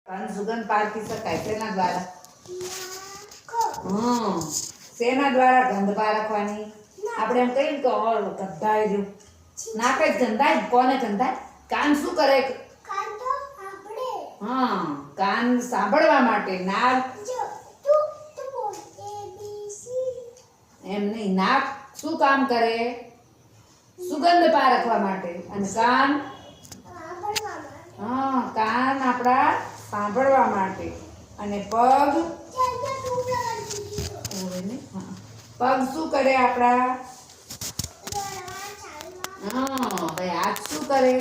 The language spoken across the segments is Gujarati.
પણ સુગંધ પારખી શકાય શેના દ્વારા? શેના દ્વારા ગંધ પારખવાની? આપણે એમ કહીએ કે ગંધાય રહ્યું, નાક જ ગંધાય. કોને ગંધાય? કાન શું કરે? કાન સાંભળવા માટે. નાક એમ નહીં, નાક શું કામ કરે? સુગંધ પારખવા માટે. અને કાન કાન આપણા સાંભળવા માટે. અને પગ પગ શું કરે આપણા? ભાઈ હાથ શું કરે?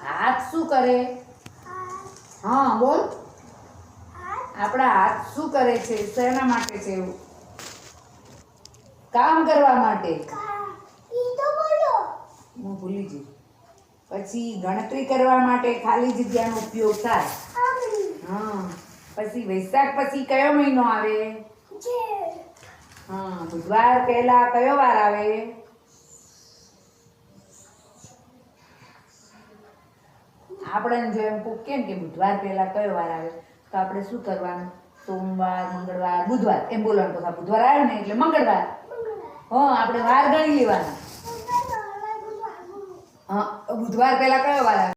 હાથ શું કરે? બોલ. આપણા હાથ શું કરે છે? શેના માટે છે? એવું કામ કરવા માટે. હું ભૂલી ગઈ. પછી ગણતરી કરવા માટે ખાલી જગ્યાનો ઉપયોગ થાય. પછી વૈશાખ પછી કયો મહિનો આવે? બુધવાર પહેલા કયો વાર આવે? આપણે જો એમ પૂછીએ ને કે બુધવાર પહેલા કયો વાર આવે, તો આપણે શું કરવાનું? સોમવાર, મંગળવાર, બુધવાર એમ બોલવાનું. તો બુધવાર આવ્યો ને એટલે મંગળવાર. આપણે વાર ગણી લેવાના. બુધવાર પહેલા કયો વાર આવે?